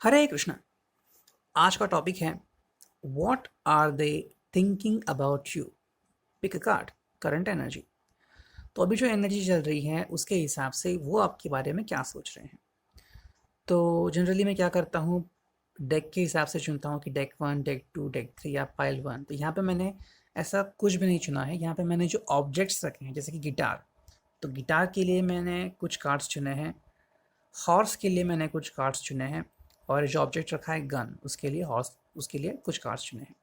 हरे कृष्णा। आज का टॉपिक है what are they thinking about you. Pick a card. Current energy. तो अभी जो एनर्जी चल रही है उसके हिसाब से वो आपके बारे में क्या सोच रहे हैं। तो जनरली मैं क्या करता हूँ, डेक के हिसाब से चुनता हूँ कि deck one, deck two, deck three या पाइल वन। तो यहाँ पे मैंने ऐसा कुछ भी नहीं चुना है। यहाँ पे मैंने जो ऑब्जेक्ट्स रखे हैं जैसे कि गिटार, तो गिटार के लिए मैंने कुछ कार्ड्स चुने हैं। हॉर्स के लिए मैंने कुछ कार्ड्स चुने हैं। और जो ऑब्जेक्ट रखा है गन, उसके लिए हॉर्स, उसके लिए कुछ कार्ड्स चुने हैं।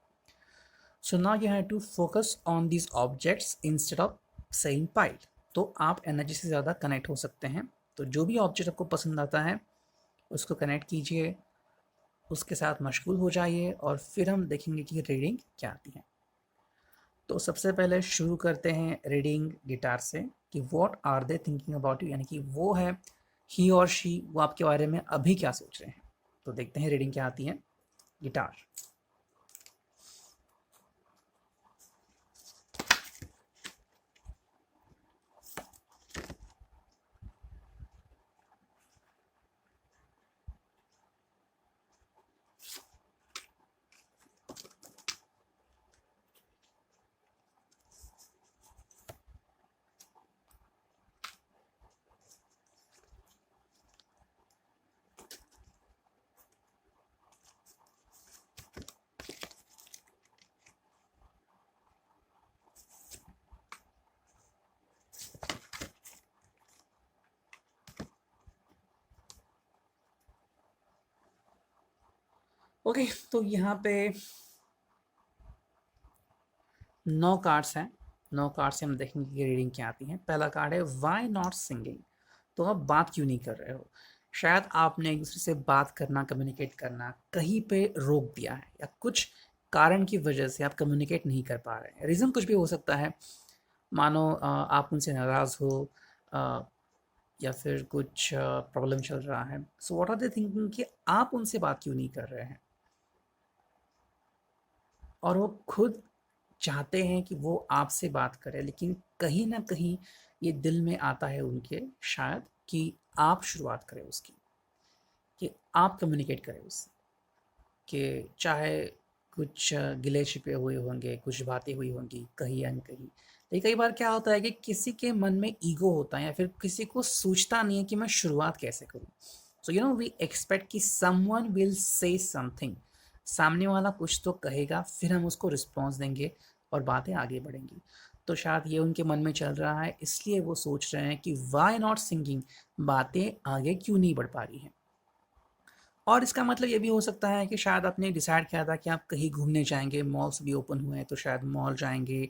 So now you have to focus on these objects instead of saying pile. तो आप एनर्जी से ज़्यादा कनेक्ट हो सकते हैं। तो जो भी ऑब्जेक्ट आपको पसंद आता है उसको कनेक्ट कीजिए, उसके साथ मशगूल हो जाइए और फिर हम देखेंगे कि रीडिंग क्या आती है। तो सबसे पहले शुरू करते हैं रीडिंग गिटार से कि what are they thinking about you, यानी कि वो है ही और शी, वो आपके बारे में अभी क्या सोच रहे हैं। तो देखते हैं रीडिंग क्या आती है। गिटार। ओके, तो यहाँ पे 9 कार्ड्स हैं। 9 कार्ड से हम देखेंगे कि रीडिंग क्या आती है। पहला कार्ड है वाई नॉट सिंगिंग। तो आप बात क्यों नहीं कर रहे हो। शायद आपने एक दूसरे से बात करना, कम्युनिकेट करना कहीं पे रोक दिया है, या कुछ कारण की वजह से आप कम्युनिकेट नहीं कर पा रहे हैं। रीज़न कुछ भी हो सकता है। मानो आप उनसे नाराज़ हो, अ, या फिर कुछ प्रॉब्लम चल रहा है। So what are they thinking कि आप उनसे बात क्यों नहीं कर रहे हैं। और वो खुद चाहते हैं कि वो आपसे बात करें, लेकिन कहीं न कहीं ये दिल में आता है उनके, शायद, कि आप शुरुआत करें उसकी, कि आप कम्युनिकेट करें उससे, कि चाहे कुछ गिले-शिकवे हुए होंगे, कुछ बातें हुई होंगी कहीं या कहीं। लेकिन कई बार क्या होता है कि किसी के मन में ईगो होता है या फिर किसी को सूझता नहीं है कि मैं शुरुआत कैसे करूँ। सो वी एक्सपेक्ट कि समवन विल से समथिंग। सामने वाला कुछ तो कहेगा, फिर हम उसको रिस्पॉन्स देंगे और बातें आगे बढ़ेंगी। तो शायद ये उनके मन में चल रहा है, इसलिए वो सोच रहे हैं कि व्हाई नॉट सिंगिंग, बातें आगे क्यों नहीं बढ़ पा रही हैं। और इसका मतलब ये भी हो सकता है कि शायद आपने डिसाइड किया था कि आप कहीं घूमने जाएँगे, मॉल्स भी ओपन हुए हैं तो शायद मॉल जाएँगे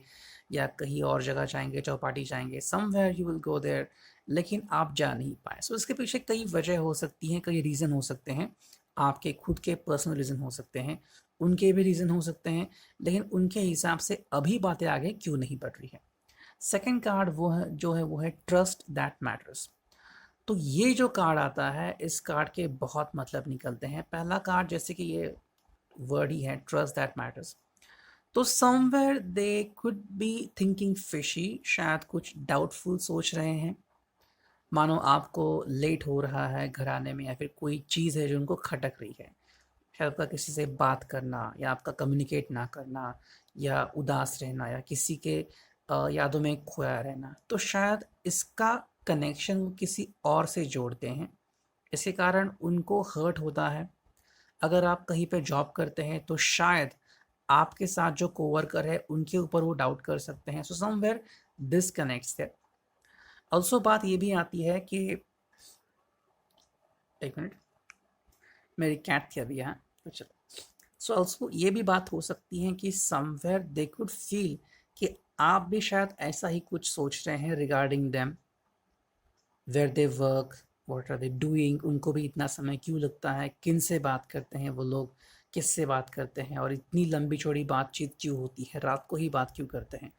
या कहीं और जगह जाएँगे, चौपाटी जाएँगे, somewhere you will go there, लेकिन आप जा नहीं पाए। सो इसके पीछे कई वजह हो सकती हैं, कई रीज़न हो सकते हैं। आपके खुद के पर्सनल रीज़न हो सकते हैं, उनके भी रीज़न हो सकते हैं, लेकिन उनके हिसाब से अभी बातें आगे क्यों नहीं बढ़ रही हैं। सेकंड कार्ड वो है, जो है वो है ट्रस्ट दैट मैटर्स। तो ये जो कार्ड आता है, इस कार्ड के बहुत मतलब निकलते हैं। पहला कार्ड जैसे कि ये वर्ड ही है, ट्रस्ट दैट मैटर्स। तो somewhere they could be thinking fishy, शायद कुछ डाउटफुल सोच रहे हैं। मानो आपको लेट हो रहा है घर आने में, या फिर कोई चीज़ है जो उनको खटक रही है। शायद आपका किसी से बात करना, या आपका कम्युनिकेट ना करना, या उदास रहना, या किसी के यादों में खोया रहना। तो शायद इसका कनेक्शन वो किसी और से जोड़ते हैं। इसके कारण उनको हर्ट होता है। अगर आप कहीं पे जॉब करते हैं तो शायद आपके साथ जो कोवर्कर है उनके ऊपर वो डाउट कर सकते हैं। So somewhere this connects there. Also बात ये भी आती है कि, एक मिनट, मेरी कैट थी अभी यहाँ, तो चलो। सो ऑल्सो ये भी बात हो सकती है कि समवेयर दे कुड फील कि आप भी शायद ऐसा ही कुछ सोच रहे हैं regarding them, where they work, what are they doing, उनको भी इतना समय क्यों लगता है, किन से बात करते हैं वो लोग, किससे बात करते हैं, और इतनी लंबी चौड़ी बातचीत क्यों होती है, रात को ही बात क्यों करते हैं।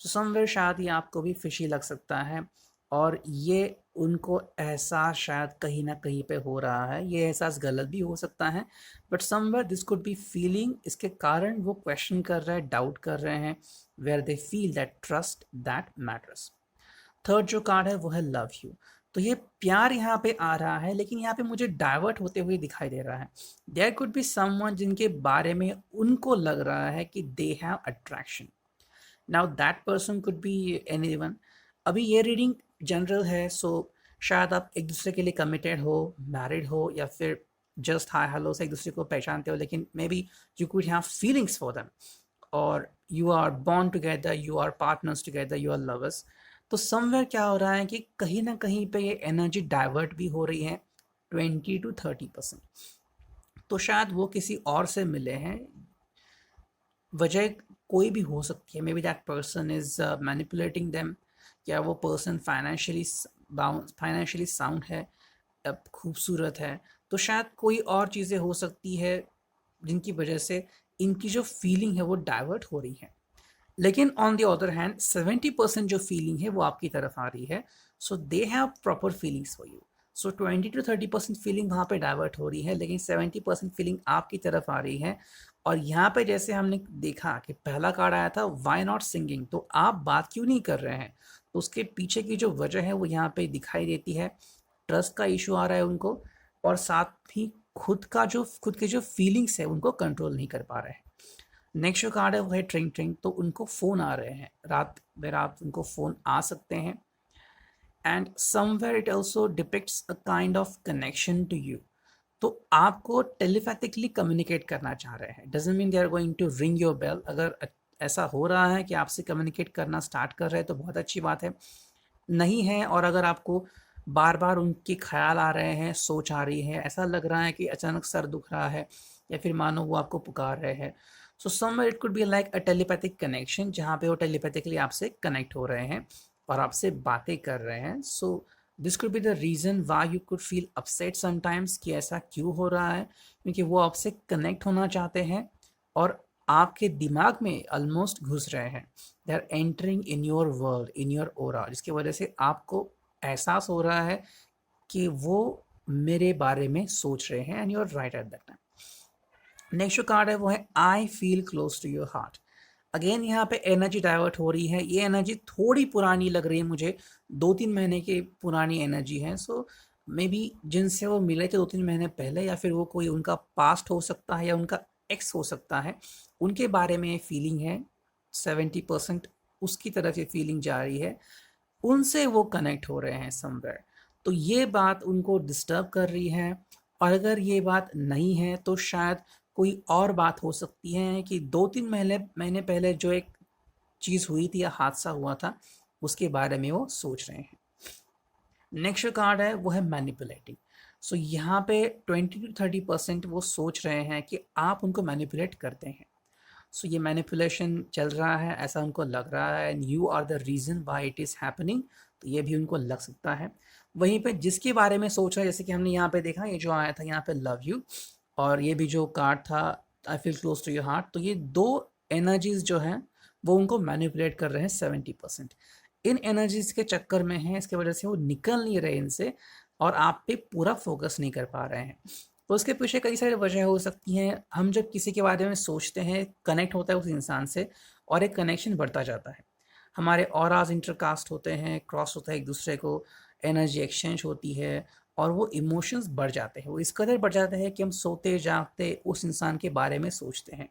तो समवेयर शायद ये आपको भी फिशी लग सकता है। और ये उनको एहसास शायद कहीं ना कहीं पे हो रहा है। ये एहसास गलत भी हो सकता है, but somewhere this could be feeling, इसके कारण वो क्वेश्चन कर रहे हैं, डाउट कर रहे हैं, where they feel that trust that matters. Third जो कार्ड है वो है लव यू। तो ये प्यार यहाँ पे आ रहा है, लेकिन यहाँ पे मुझे डाइवर्ट होते हुए दिखाई दे रहा है। देयर कुड बी समवन जिनके बारे में उनको लग रहा है कि they have attraction. Now that person could be anyone. अभी ये रीडिंग जनरल है, सो शायद आप एक दूसरे के लिए कमिटेड हो, मैरिड हो, या फिर जस्ट हाय हेलो से एक दूसरे को पहचानते हो, लेकिन maybe you could have feelings for them, और you are bond together, you are partners together, you are lovers. तो समवेयर क्या हो रहा है कि कहीं ना कहीं पे ये एनर्जी डाइवर्ट भी हो रही है 20 to 30%। तो शायद वो किसी और से मिले हैं, वजह कोई भी हो सकती है। May be that person is manipulating them, या वो पर्सन फाइनेंशियली साउंड है, खूबसूरत है, तो शायद कोई और चीज़ें हो सकती है जिनकी वजह से इनकी जो फीलिंग है वो डाइवर्ट हो रही है। लेकिन ऑन द अदर हैंड 70% जो फीलिंग है वो आपकी तरफ आ रही है, so they have proper feelings for you. So 20 to 30% feeling वहाँ पे डाइवर्ट हो रही है, लेकिन 70% फीलिंग आपकी तरफ आ रही है। और यहाँ पे जैसे हमने देखा कि पहला कार्ड आया था वाई नॉट सिंगिंग, तो आप बात क्यों नहीं कर रहे हैं, तो उसके पीछे की जो वजह है वो यहाँ पे दिखाई देती है। ट्रस्ट का इशू आ रहा है उनको, और साथ ही खुद के जो फीलिंग्स है उनको कंट्रोल नहीं कर पा रहे हैं। नेक्स्ट जो कार्ड है वो है ट्रिंग ट्रिंग, तो उनको फ़ोन आ रहे हैं, रात बेरात उनको फ़ोन आ सकते हैं। And somewhere it also depicts a kind of connection to you. तो आपको टेलीपैथिकली कम्युनिकेट करना चाह रहे हैं, doesn't mean they are going to ring your bell. अगर ऐसा हो रहा है कि आपसे कम्युनिकेट करना स्टार्ट कर रहे हैं तो बहुत अच्छी बात है। नहीं है, और अगर आपको बार बार उनके ख्याल आ रहे हैं, सोच आ रही है, ऐसा लग रहा है कि अचानक सर दुख रहा है, या फिर मानो वो आपको पुकार रहे हैं, so somewhere it could be like a telepathic connection, जहाँ पे वो टेलीपैथिकली आपसे कनेक्ट हो रहे हैं और आपसे बातें कर रहे हैं। So this could be the reason why you could feel upset sometimes, कि ऐसा क्यों हो रहा है, क्योंकि वो आपसे कनेक्ट होना चाहते हैं और आपके दिमाग में ऑलमोस्ट घुस रहे हैं। They are entering in your world, in your aura, जिसकी वजह से आपको एहसास हो रहा है कि वो मेरे बारे में सोच रहे हैं, and you are right at that time. Next जो कार्ड है वो है I feel close to your heart. Again यहाँ पे एनर्जी डाइवर्ट हो रही है, ये एनर्जी थोड़ी पुरानी लग रही है मुझे, 2-3 महीने की पुरानी एनर्जी है। सो मे बी जिनसे वो मिले थे 2-3 महीने पहले, या फिर वो कोई उनका पास्ट हो सकता है, या उनका एक्स हो सकता है, उनके बारे में फीलिंग है। 70% उसकी तरफ ये फीलिंग जा रही है, उनसे वो कनेक्ट हो रहे हैं समवेयर। तो ये बात उनको डिस्टर्ब कर रही है, और अगर ये बात नहीं है तो शायद कोई और बात हो सकती है कि 2-3 महीने पहले जो एक चीज़ हुई थी या हादसा हुआ था, उसके बारे में वो सोच रहे हैं। नेक्स्ट जो कार्ड है वो है मैनिपुलेटिंग। सो यहाँ पे 20 to 30% वो सोच रहे हैं कि आप उनको मैनिपुलेट करते हैं। सो ये मैनिपुलेशन चल रहा है, ऐसा उनको लग रहा है, and you are the reason why it is happening, तो ये भी उनको लग सकता है। वहीं पे जिसके बारे में सोच रहे हैं, जैसे कि हमने यहाँ पे देखा, ये जो आया था यहाँ पे लव यू, और ये भी जो कार्ड था I feel close to your heart, तो ये दो एनर्जीज जो हैं वो उनको मैनिपुलेट कर रहे हैं 70%। इन एनर्जीज के चक्कर में हैं, इसके वजह से वो निकल नहीं रहे इनसे, और आप पे पूरा फोकस नहीं कर पा रहे हैं। तो उसके पीछे कई सारी वजह हो सकती हैं। हम जब किसी के बारे में सोचते हैं, कनेक्ट होता है उस इंसान से, और एक कनेक्शन बढ़ता जाता है, हमारे ऑराज इंटरकास्ट होते हैं, क्रॉस होता है एक दूसरे को, एनर्जी एक्सचेंज होती है, और वो इमोशंस बढ़ जाते हैं, वो इस कदर बढ़ जाते हैं कि हम सोते जागते उस इंसान के बारे में सोचते हैं।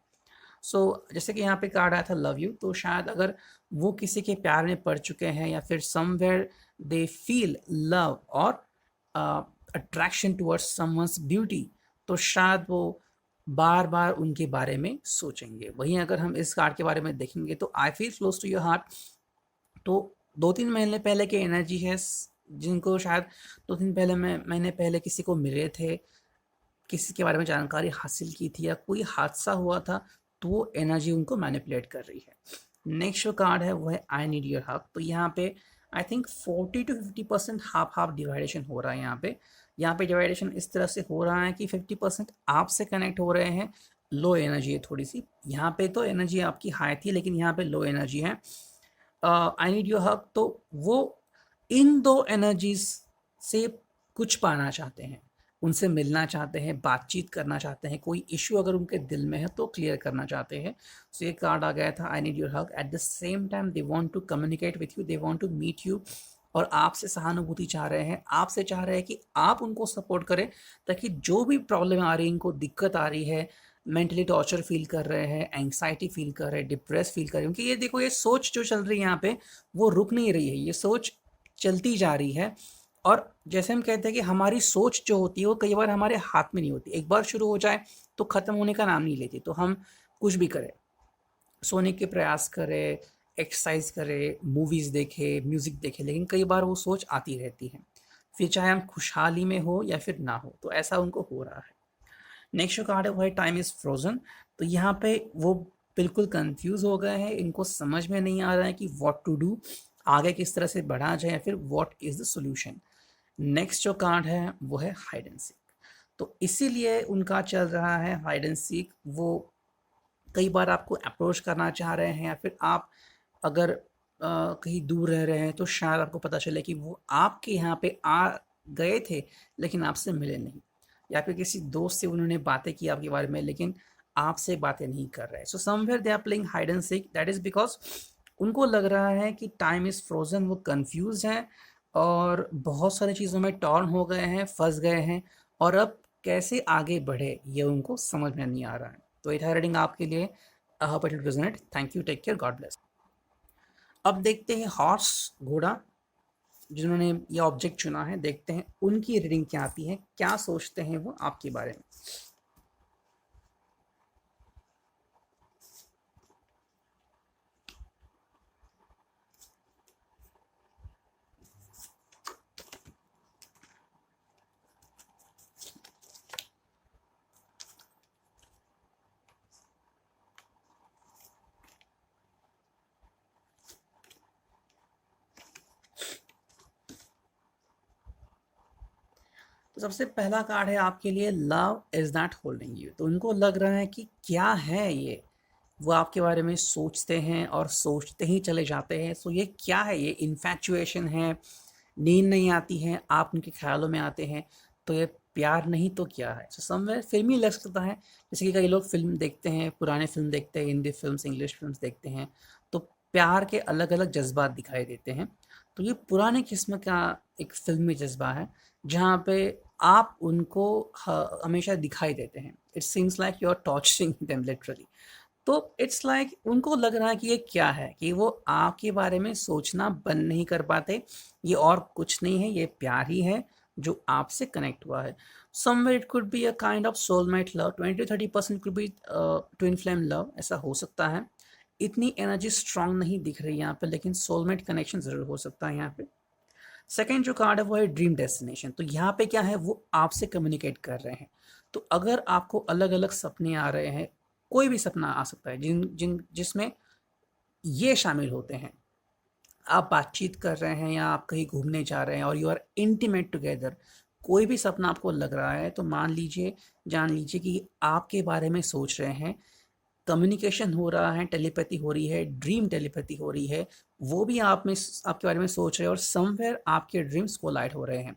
जैसे कि यहाँ पे कार्ड आया था लव यू, तो शायद अगर वो किसी के प्यार में पड़ चुके हैं, या फिर समवेयर दे फील लव और अट्रैक्शन टुवर्ड्स समवंस ब्यूटी, तो शायद वो बार बार उनके बारे में सोचेंगे। वहीं अगर हम इस कार्ड के बारे में देखेंगे तो I feel close to your heart, तो 2-3 महीने पहले की एनर्जी है, जिनको शायद 2 दिन पहले महीने पहले किसी को मिले थे, किसी के बारे में जानकारी हासिल की थी, या कोई हादसा हुआ था, तो वो एनर्जी उनको मैनिपुलेट कर रही है। नेक्स्ट जो कार्ड है वो है आई नीड योर हक। तो यहाँ पे I think 40 to 50% half half division हो रहा है। यहाँ पे डिवाइडेशन इस तरह से हो रहा है कि 50% आपसे कनेक्ट हो रहे हैं, लो एनर्जी है थोड़ी सी। यहाँ पे तो एनर्जी आपकी हाई थी, लेकिन यहाँ पे लो एनर्जी है। आई नीड योर हक, तो वो इन दो एनर्जीज से कुछ पाना चाहते हैं, उनसे मिलना चाहते हैं, बातचीत करना चाहते हैं, कोई इशू अगर उनके दिल में है तो क्लियर करना चाहते हैं। सो ये कार्ड आ गया था I need your hug. At the same time they want to communicate with you, they want to meet you, और आपसे सहानुभूति चाह रहे हैं, आपसे चाह रहे हैं कि आप उनको सपोर्ट करें, ताकि जो भी प्रॉब्लम आ रही है, इनको दिक्कत आ रही है, मेंटली टॉर्चर फील कर रहे हैं, एंग्जाइटी फील कर रहे हैं, डिप्रेस फील कर रहे हैं, क्योंकि ये देखो, ये सोच जो चल रही है यहाँ पे वो रुक नहीं रही है, ये सोच चलती जा रही है। और जैसे हम कहते हैं कि हमारी सोच जो होती है वो कई बार हमारे हाथ में नहीं होती, एक बार शुरू हो जाए तो ख़त्म होने का नाम नहीं लेती। तो हम कुछ भी करें, सोने के प्रयास करें, एक्सरसाइज करें, मूवीज़ देखें, म्यूज़िक देखें, लेकिन कई बार वो सोच आती रहती है, फिर चाहे हम खुशहाली में हो या फिर ना हो, तो ऐसा उनको हो रहा है। नेक्स्ट जो कार्ड है वो है टाइम इज़ फ्रोजन। तो यहाँ पे वो बिल्कुल कंफ्यूज हो गए हैं, इनको समझ में नहीं आ रहा है कि व्हाट टू डू, आगे किस तरह से बढ़ा जाए, या फिर what is the solution. Next जो कार्ड है वो है हाइड एंड सीक। तो इसीलिए उनका चल रहा है हाइड एंड सीक। वो कई बार आपको अप्रोच करना चाह रहे हैं, या फिर आप अगर कहीं दूर रह रहे हैं तो शायद आपको पता चले कि वो आपके यहाँ पे आ गए थे लेकिन आपसे मिले नहीं, या फिर किसी दोस्त से उन्होंने बातें की आपके बारे में लेकिन आपसे बातें नहीं कर रहे। So somewhere they are playing hide and seek, that is because उनको लग रहा है कि टाइम इज़ फ्रोजन, वो कंफ्यूज हैं और बहुत सारी चीज़ों में टॉर्न हो गए हैं, फंस गए हैं, और अब कैसे आगे बढ़े ये उनको समझ में नहीं आ रहा है। तो ये था रीडिंग आपके लिए। I hope it will resonate. Thank you, take care, God bless. अब देखते हैं हॉर्स, घोड़ा, जिन्होंने ये ऑब्जेक्ट चुना है, देखते हैं उनकी रीडिंग क्या आती है, क्या सोचते हैं वो आपके बारे में। तो सबसे पहला कार्ड है आपके लिए, love is not holding you. तो उनको लग रहा है कि क्या है ये, वो आपके बारे में सोचते हैं और सोचते ही चले जाते हैं। सो ये क्या है, ये इन्फैचुएशन है, नींद नहीं आती है, आप उनके ख्यालों में आते हैं, तो ये प्यार नहीं तो क्या है। सो समवेयर फिल्मी लग सकता है, जैसे कि कई लोग फिल्म देखते हैं, पुराने फिल्म देखते हैं, हिंदी फिल्म्स, इंग्लिश फिल्म्स देखते हैं, तो प्यार के अलग अलग जज्बात दिखाई देते हैं। तो ये पुराने किस्म का एक फिल्मी जज्बा है, जहाँ पे आप उनको हमेशा दिखाई देते हैं। It seems like you are torturing them literally. तो इट्स लाइक उनको लग रहा है कि ये क्या है, कि वो आपके बारे में सोचना बंद नहीं कर पाते। ये और कुछ नहीं है, ये प्यार ही है जो आपसे कनेक्ट हुआ है। Somewhere it could be a kind of soulmate love, 20 to 30% could be twin flame love, ऐसा हो सकता है। इतनी एनर्जी स्ट्रांग नहीं दिख रही है यहाँ पे, लेकिन सोलमेट कनेक्शन जरूर हो सकता है यहाँ पे। सेकेंड जो कार्ड है वो है ड्रीम डेस्टिनेशन। तो यहाँ पे क्या है, वो आपसे कम्युनिकेट कर रहे हैं। तो अगर आपको अलग अलग सपने आ रहे हैं, कोई भी सपना आ सकता है जिसमें ये शामिल होते हैं, आप बातचीत कर रहे हैं या आप कहीं घूमने जा रहे हैं और यू आर इंटीमेट टुगेदर, कोई भी सपना आपको लग रहा है, तो मान लीजिए, जान लीजिए कि आपके बारे में सोच रहे हैं, कम्युनिकेशन हो रहा है, टेलीपैथी हो रही है, ड्रीम टेलीपैथी हो रही है, वो भी आप में आपके बारे में सोच रहे हैं और समवेयर आपके ड्रीम्स कोलाइड हो रहे हैं।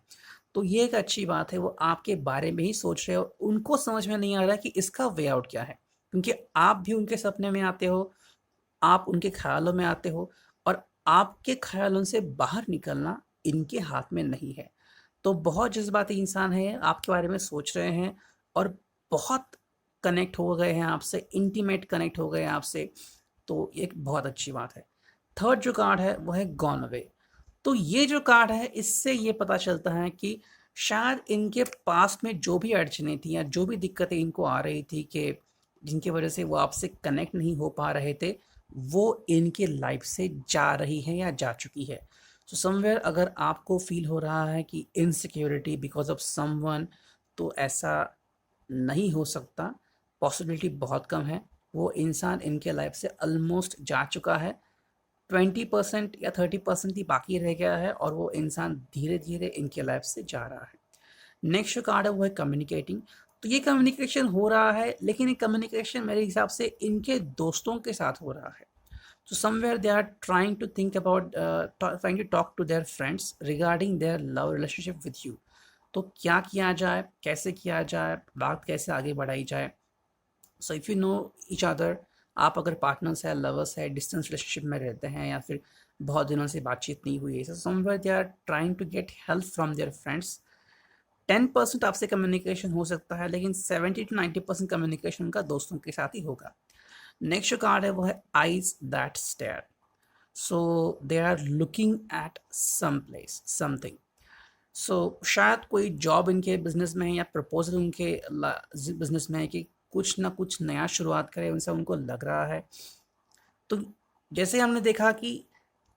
तो ये एक अच्छी बात है, वो आपके बारे में ही सोच रहे हो, उनको समझ में नहीं आ रहा है कि इसका वे आउट क्या है, क्योंकि आप भी उनके सपने में आते हो, आप उनके ख्यालों में आते हो, और आपके ख्यालों से बाहर निकलना इनके हाथ में नहीं है। तो बहुत जज्बाती इंसान है, आपके बारे में सोच रहे हैं और बहुत कनेक्ट हो गए हैं आपसे, इंटीमेट कनेक्ट हो गए हैं आपसे। तो ये एक बहुत अच्छी बात है। थर्ड जो कार्ड है वो है गॉन अवे। तो ये जो कार्ड है, इससे ये पता चलता है कि शायद इनके पास में जो भी अड़चनें थी या जो भी दिक्कतें इनको आ रही थी, कि जिनकी वजह से वो आपसे कनेक्ट नहीं हो पा रहे थे, वो इनके लाइफ से जा रही है या जा चुकी है। सो समवेयर अगर आपको फील हो रहा है कि इनसिक्योरिटी बिकॉज ऑफ समवन, तो ऐसा नहीं हो सकता, पॉसिबिलिटी बहुत कम है। वो इंसान इनके लाइफ से ऑलमोस्ट जा चुका है, 20% या 30% ही बाकी रह गया है, और वो इंसान धीरे धीरे इनके लाइफ से जा रहा है। नेक्स्ट जो कार्ड है वो है कम्युनिकेटिंग। तो ये कम्युनिकेशन हो रहा है, लेकिन ये कम्युनिकेशन मेरे हिसाब से इनके दोस्तों के साथ हो रहा है। So somewhere they are trying to think about trying to talk to their friends regarding their love relationship with you। तो क्या किया जाए, कैसे किया जाए, बात कैसे आगे बढ़ाई जाए। So if you know each other, आप अगर पार्टनर्स है, लवर्स है, डिस्टेंस रिलेशनशिप में रहते हैं या फिर बहुत दिनों से बातचीत नहीं हुई है, so somewhere they are trying to get help from their friends. 10% आपसे कम्युनिकेशन हो सकता है, लेकिन 70 to 90% कम्युनिकेशन उनका दोस्तों के साथ ही होगा। नेक्स्ट जो कार्ड है वो है eyes that stare. So they are looking at some place, something. So शायद कोई जॉब इनके बिजनेस में है या प्रपोजल उनके बिजनेस में है कि कुछ ना कुछ नया शुरुआत करें, उनसे उनको लग रहा है। तो जैसे हमने देखा कि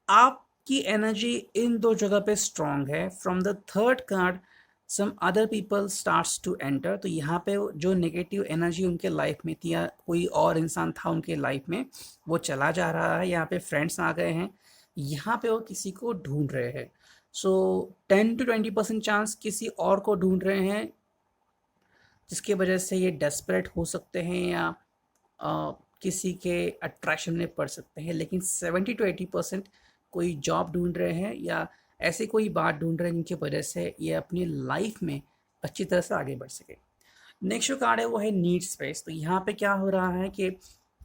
आपकी एनर्जी इन दो जगह पे स्ट्रांग है। From the third card some other people starts to enter. तो यहाँ पे जो नेगेटिव एनर्जी उनके लाइफ में थी या कोई और इंसान था उनके लाइफ में, वो चला जा रहा है। यहाँ पे फ्रेंड्स आ गए हैं, यहाँ पे वो किसी को ढूंढ रहे हैं। सो 10 to 20% चांस किसी और को ढूंढ रहे हैं, जिसकी वजह से ये डेस्परेट हो सकते हैं या किसी के अट्रैक्शन में पड़ सकते हैं। लेकिन 70 to 80% कोई जॉब ढूंढ रहे हैं या ऐसी कोई बात ढूंढ रहे हैं जिनकी वजह से ये अपनी लाइफ में अच्छी तरह से आगे बढ़ सके। नेक्स्ट जो कार्ड है वो है नीड स्पेस। तो यहाँ पे क्या हो रहा है कि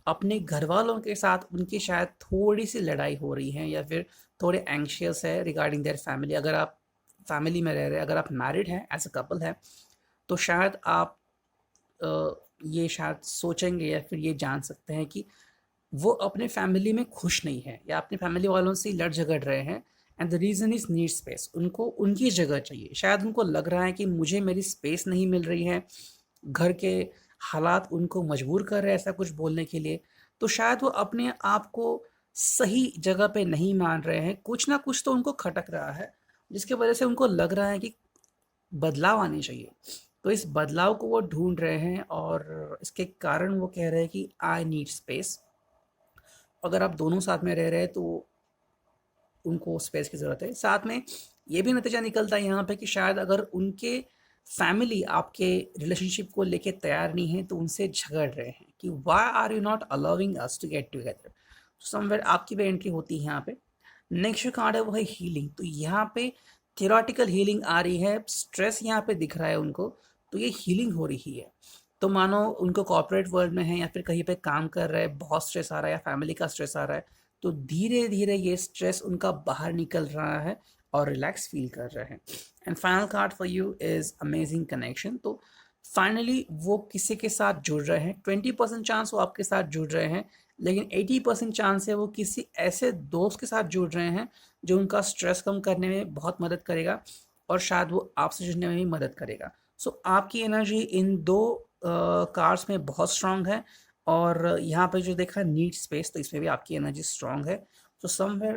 अपने घर वालों के साथ उनकी शायद थोड़ी सी लड़ाई हो रही है या फिर थोड़े एंग्शियस है रिगार्डिंग देयर फैमिली। अगर आप फैमिली में रह रहे हैं, अगर आप मैरिड हैं, एज अ कपल है, तो शायद आप ये शायद सोचेंगे या फिर ये जान सकते हैं कि वो अपने फैमिली में खुश नहीं है या अपने फैमिली वालों से लड़ झगड़ रहे हैं। And the reason is need space. उनको उनकी जगह चाहिए। शायद उनको लग रहा है कि मुझे मेरी स्पेस नहीं मिल रही है, घर के हालात उनको मजबूर कर रहे हैं ऐसा कुछ बोलने के लिए। तो शायद वो अपने आप को सही जगह पे नहीं मान रहे हैं, कुछ ना कुछ तो उनको खटक रहा है, जिसकी वजह से उनको लग रहा है कि बदलाव आने चाहिए। तो इस बदलाव को वो ढूंढ रहे हैं और इसके कारण वो कह रहे हैं कि आई नीड स्पेस। अगर आप दोनों साथ में रह रहे हैं तो उनको स्पेस की ज़रूरत है। साथ में ये भी नतीजा निकलता है यहाँ पे कि शायद अगर उनके फैमिली आपके रिलेशनशिप को लेके तैयार नहीं है तो उनसे झगड़ रहे हैं कि why are you not allowing us to get together. Somewhere आपकी भी एंट्री होती है यहाँ पे। नेक्स्ट जो कार्ड है वो है हीलिंग। तो यहाँ पे थियोरेटिकल हीलिंग आ रही है, स्ट्रेस यहाँ पे दिख रहा है उनको, तो ये हीलिंग हो रही है। तो मानो उनको कॉर्पोरेट वर्ल्ड में है या फिर कहीं पे काम कर रहे हैं, बहुत स्ट्रेस आ रहा है या फैमिली का स्ट्रेस आ रहा है, तो धीरे धीरे ये स्ट्रेस उनका बाहर निकल रहा है और रिलैक्स फील कर रहे हैं। And final card for you is amazing connection. तो फाइनली वो किसी के साथ जुड़ रहे हैं। 20% चांस वो आपके साथ जुड़ रहे हैं, लेकिन 80% चांस है वो किसी ऐसे दोस्त के साथ जुड़ रहे हैं जो उनका स्ट्रेस कम करने में बहुत मदद करेगा और शायद वो आपसे जुड़ने में भी मदद करेगा। सो आपकी एनर्जी इन दो कार्ड्स में बहुत स्ट्रांग है। और यहाँ पे जो देखा नीड स्पेस, तो इसमें भी आपकी एनर्जी स्ट्रांग है। तो समवेयर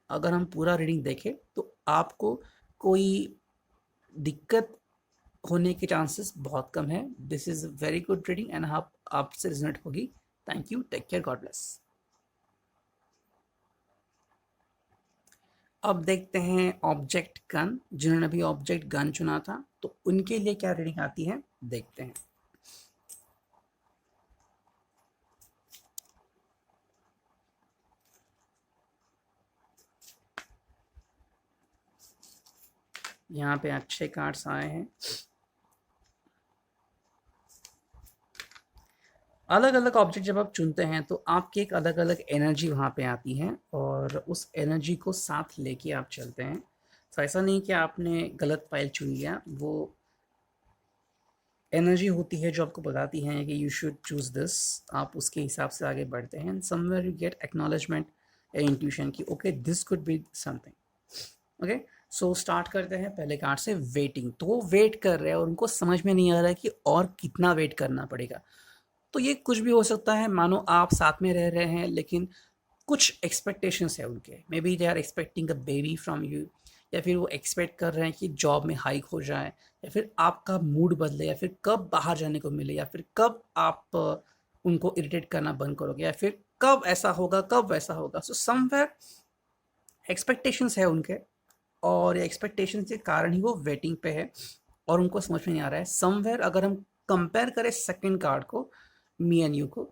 अगर हम पूरा रीडिंग देखें तो आपको कोई दिक्कत होने के चांसेस बहुत कम है। This is very good reading and आप आपसे रिजनेट होगी। Thank you, take care, God bless. अब देखते हैं ऑब्जेक्ट गन। जिन्होंने अभी ऑब्जेक्ट गन चुना था तो उनके लिए क्या रीडिंग आती है, देखते हैं। यहाँ पे अच्छे कार्ड्स आए हैं। अलग अलग ऑब्जेक्ट जब आप चुनते हैं तो आपकी एक अलग अलग एनर्जी वहाँ पे आती है और उस एनर्जी को साथ लेके आप चलते हैं। तो ऐसा नहीं कि आपने गलत फाइल चुन लिया, वो एनर्जी होती है जो आपको बताती है कि यू शुड चूज़ दिस। आप उसके हिसाब से आगे बढ़ते हैं। समवेयर यू गेट एक्नॉलेजमेंट या इंट्यूशन कि okay this could be something. Okay, so start करते हैं पहले कार्ड से, वेटिंग। तो वो वेट कर रहे हैं और उनको समझ में नहीं आ रहा है कि और कितना वेट करना पड़ेगा। तो ये कुछ भी हो सकता है। मानो आप साथ में रह रहे हैं लेकिन कुछ एक्सपेक्टेशंस है उनके, maybe they are expecting a baby from you, या फिर वो एक्सपेक्ट कर रहे हैं कि जॉब में हाइक हो जाए, या फिर आपका मूड बदले, या फिर कब बाहर जाने को मिले, या फिर कब आप उनको इरिटेट करना बंद करोगे, या फिर कब ऐसा होगा, कब वैसा होगा। सो समवेयर एक्सपेक्टेशंस है उनके और ये एक्सपेक्टेशंस के कारण ही वो वेटिंग पे है और उनको समझ में नहीं आ रहा है। समवेयर अगर हम कंपेयर करें सेकंड कार्ड को, मी एंड यू को,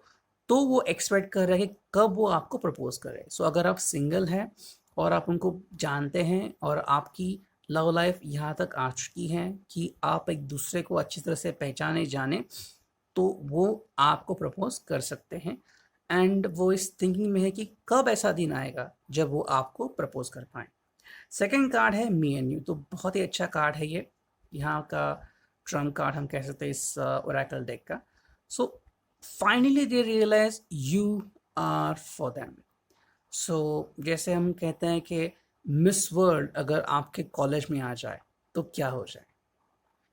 तो वो एक्सपेक्ट कर रहे हैं कि कब वो आपको प्रपोज करे। सो अगर आप सिंगल हैं और आप उनको जानते हैं और आपकी लव लाइफ यहाँ तक आ चुकी है कि आप एक दूसरे को अच्छी तरह से पहचाने जाने, तो वो आपको प्रपोज कर सकते हैं। एंड वो इस थिंकिंग में है कि कब ऐसा दिन आएगा जब वो आपको प्रपोज कर पाए। सेकंड कार्ड है मी एंड यू, तो बहुत ही अच्छा कार्ड है ये, यहाँ का ट्रम्प कार्ड हम कह सकते हैं इस ओरेकल डेक का। So finally they realise you are for them. So जैसे हम कहते हैं कि मिस वर्ल्ड अगर आपके कॉलेज में आ जाए तो क्या हो जाए,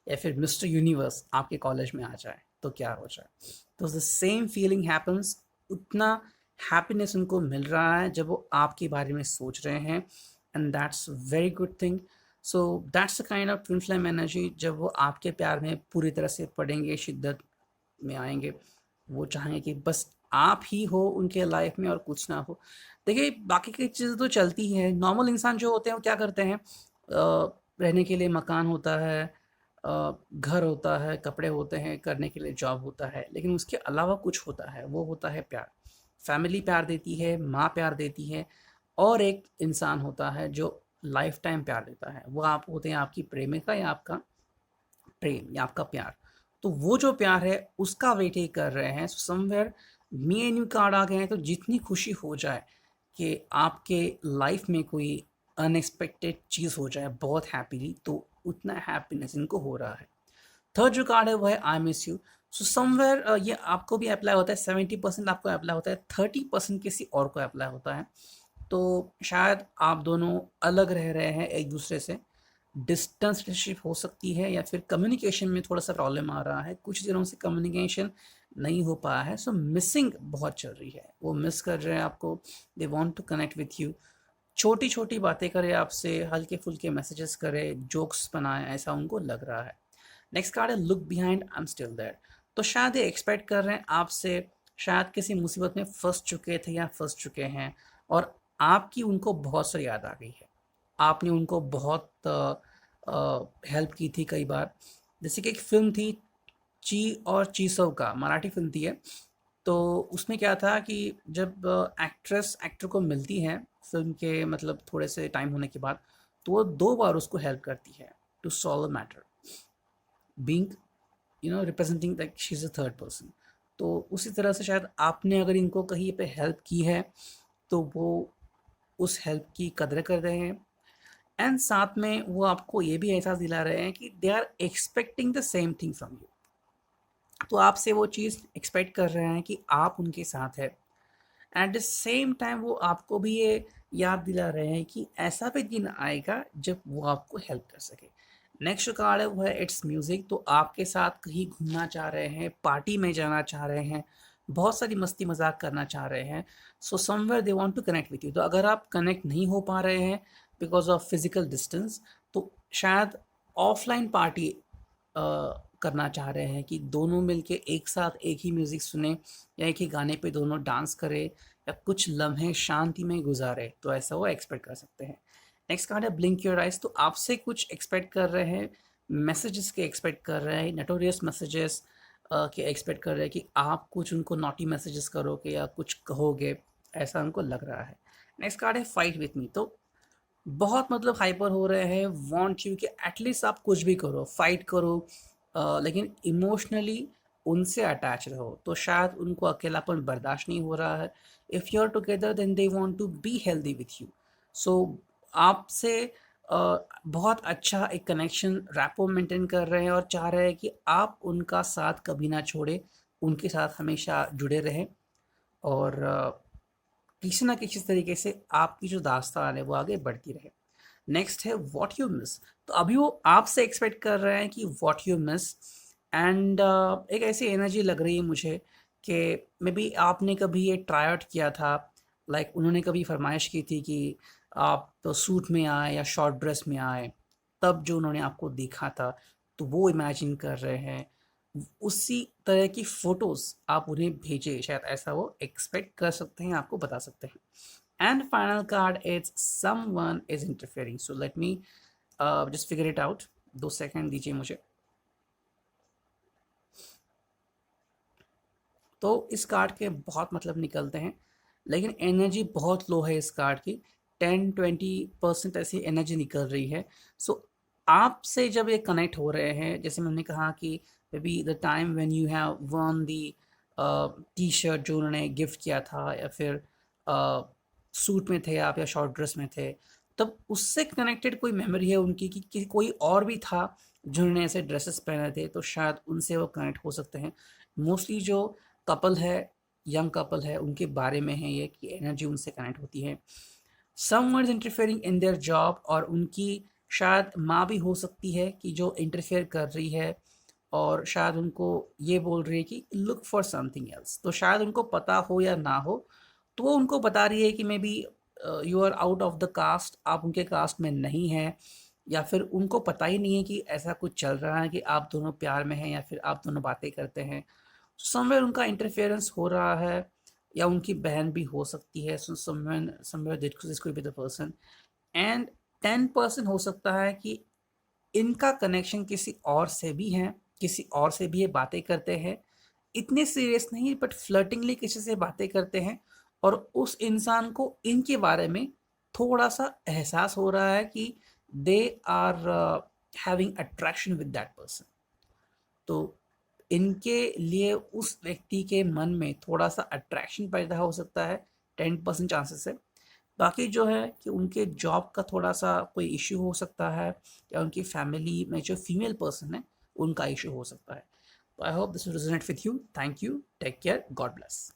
या फिर मिस्टर यूनिवर्स आपके कॉलेज में आ जाए तो क्या हो जाए, तो द सेम फीलिंग हैपन्स। उतना हैप्पीनेस उनको मिल रहा है जब वो आपके बारे में सोच रहे हैं, and that's very good thing. So that's the kind of twin flame energy. जब वो आपके प्यार में पूरी तरह से पड़ेंगे, शिद्दत में आएंगे, वो चाहेंगे कि बस आप ही हो उनके लाइफ में और कुछ ना हो। देखिए बाकी की चीज़ें तो चलती हैं, नॉर्मल इंसान जो होते हैं वो क्या करते हैं, रहने के लिए मकान होता है, घर होता है, कपड़े होते हैं, करने के लिए जॉब होता है, लेकिन उसके अलावा कुछ होता है, वो होता है प्यार। फैमिली प्यार देती है, माँ प्यार देती है, और एक इंसान होता है जो लाइफ टाइम प्यार देता है, वो आप होते हैं आपकी प्रेमिका या आपका प्रेम या आपका प्यार। तो वो जो प्यार है उसका वेट ही कर रहे हैं। Somewhere me and you card आ गए हैं, तो जितनी खुशी हो जाए कि आपके लाइफ में कोई अनएक्सपेक्टेड चीज़ हो जाए बहुत हैप्पीली, तो उतना हैप्पीनेस इनको हो रहा है। थर्ड जो कार्ड है वो है I miss you. So somewhere ये आपको भी अप्लाई होता है, 70% आपको अप्लाई होता है, 30% किसी और को अप्लाई होता है। तो शायद आप दोनों अलग रह रहे हैं एक दूसरे से, डिस्टेंस रिलेशनशिप हो सकती है, या फिर कम्युनिकेशन में थोड़ा सा प्रॉब्लम आ रहा है, कुछ दिनों से कम्युनिकेशन नहीं हो पाया है। सो मिसिंग बहुत चल रही है, वो मिस कर रहे हैं आपको, they want to connect with you. छोटी छोटी बातें करे आपसे, हल्के फुल्के मैसेजेस करे, जोक्स बनाए, ऐसा उनको लग रहा है। नेक्स्ट कार्ड है look behind I am still there. तो शायद ये एक्सपेक्ट कर रहे हैं आपसे, शायद किसी मुसीबत में फंस चुके थे या फंस चुके हैं, और आपकी उनको बहुत सी याद आ गई है। आपने उनको बहुत हेल्प की थी कई बार। जैसे कि एक फिल्म थी ची और चीसव का, मराठी फिल्म थी है। तो उसमें क्या था कि जब एक्ट्रेस एक्टर को मिलती है फिल्म के मतलब थोड़े से टाइम होने के बाद, तो वो 2 बार उसको हेल्प करती है to solve a matter, being representing that she is a third person. तो उसी तरह से शायद आपने अगर इनको कहीं पे हेल्प की है तो वो उस हेल्प की कदर कर रहे हैं, एंड साथ में वो आपको ये भी एहसास दिला रहे हैं कि they are expecting the same thing from you. तो आपसे वो चीज़ एक्सपेक्ट कर रहे हैं कि आप उनके साथ हैं। एट द सेम टाइम वो आपको भी ये याद दिला रहे हैं कि ऐसा भी दिन आएगा जब वो आपको हेल्प कर सके। नेक्स्ट जो कार्ड है वो है इट्स म्यूज़िक। तो आपके साथ कहीं घूमना चाह रहे हैं, पार्टी में जाना चाह रहे हैं, बहुत सारी मस्ती मजाक करना चाह रहे हैं। So somewhere they want to connect with you. तो अगर आप कनेक्ट नहीं हो पा रहे हैं बिकॉज ऑफ फिजिकल डिस्टेंस, तो शायद ऑफलाइन पार्टी करना चाह रहे हैं कि दोनों मिलके एक साथ एक ही म्यूज़िक सुने, या एक ही गाने पे दोनों डांस करें, या कुछ लम्हे शांति में गुजारे, तो ऐसा वो एक्सपेक्ट कर सकते हैं। नेक्स्ट कार्ड है ब्लिंक योर आइज। तो आपसे कुछ एक्सपेक्ट कर रहे हैं, मैसेजेस के एक्सपेक्ट कर रहे हैं, नोटोरियस मैसेजेस के एक्सपेक्ट कर रहे हैं कि आप कुछ उनको नॉटी मैसेजेस करोगे या कुछ कहोगे, ऐसा उनको लग रहा है। नेक्स्ट कार्ड है फाइट विथ मी। तो बहुत मतलब हाइपर हो रहे हैं, वांट यू कि एटलीस्ट आप कुछ भी करो, फाइट करो, लेकिन इमोशनली उनसे अटैच रहो। तो शायद उनको अकेलापन बर्दाश्त नहीं हो रहा है। If you are together then they want to be healthy with you. So आपसे बहुत अच्छा एक कनेक्शन रैपो मेंटेन कर रहे हैं, और चाह रहे हैं कि आप उनका साथ कभी ना छोड़े, उनके साथ हमेशा जुड़े रहें, और किसी ना किसी तरीके से आपकी जो दास्तान है वो आगे बढ़ती रहे। नेक्स्ट है व्हाट यू मिस। तो अभी वो आपसे एक्सपेक्ट कर रहे हैं कि व्हाट यू मिस, एंड एक ऐसी एनर्जी लग रही है मुझे कि मे बी आपने कभी ये ट्राई आउट किया था, लाइक उन्होंने कभी फरमाइश की थी कि आप तो सूट में आए या शॉर्ट ड्रेस में आए, तब जो उन्होंने आपको देखा था, तो वो इमेजिन कर रहे हैं, उसी तरह की फोटोज आप उन्हें भेजें, शायद ऐसा वो एक्सपेक्ट कर सकते हैं, आपको बता सकते हैं। And final card is someone is interfering. So let me just figure it out. 2 second दीजिए मुझे। तो इस कार्ड के बहुत मतलब निकलते हैं, लेकिन एनर्जी बहुत लो है इस कार्ड की। 10-20% ऐसी एनर्जी निकल रही है। सो आपसे जब ये कनेक्ट हो रहे हैं, जैसे मैंने कहा कि may be the time when you have one the T shirt जो उन्होंने गिफ्ट किया था, या फिर सूट में थे आप या शॉर्ट ड्रेस में थे, तब उससे कनेक्टेड कोई मेमोरी है उनकी कि कोई और भी था जिन्होंने ऐसे ड्रेसेस पहने थे, तो शायद उनसे वो कनेक्ट हो सकते हैं। मोस्टली जो कपल है, यंग कपल है, उनके बारे में है ये कि एनर्जी उनसे कनेक्ट होती है। Someone is interfering in their job, और उनकी शायद माँ भी हो सकती है कि जो इंटरफेयर कर रही है, और शायद उनको ये बोल रही है कि लुक फॉर समथिंग एल्स। तो शायद उनको पता हो या ना हो, तो वो उनको बता रही है कि maybe you are out of the caste, आप उनके कास्ट में नहीं हैं, या फिर उनको पता ही नहीं है कि ऐसा कुछ चल रहा है कि आप दोनों प्यार में हैं या फिर आप दोनों बातें करते हैं। समवेयर उनका इंटरफेरेंस हो रहा है, या उनकी बहन भी हो सकती है, somewhere this could be the person. And 10% हो सकता है कि इनका कनेक्शन किसी और से भी है, किसी और से भी ये बातें करते हैं, इतने सीरियस नहीं बट फ्लर्टिंगली किसी से बातें करते हैं, और उस इंसान को इनके बारे में थोड़ा सा एहसास हो रहा है कि they are having attraction with that person. तो इनके लिए उस व्यक्ति के मन में थोड़ा सा अट्रैक्शन पैदा हो सकता है, 10% चांसेस है। बाकी जो है कि उनके जॉब का थोड़ा सा कोई इश्यू हो सकता है, या उनकी फैमिली में जो फीमेल पर्सन है उनका इश्यू हो सकता है। तो I hope this resonate with you. Thank you, take care, God bless.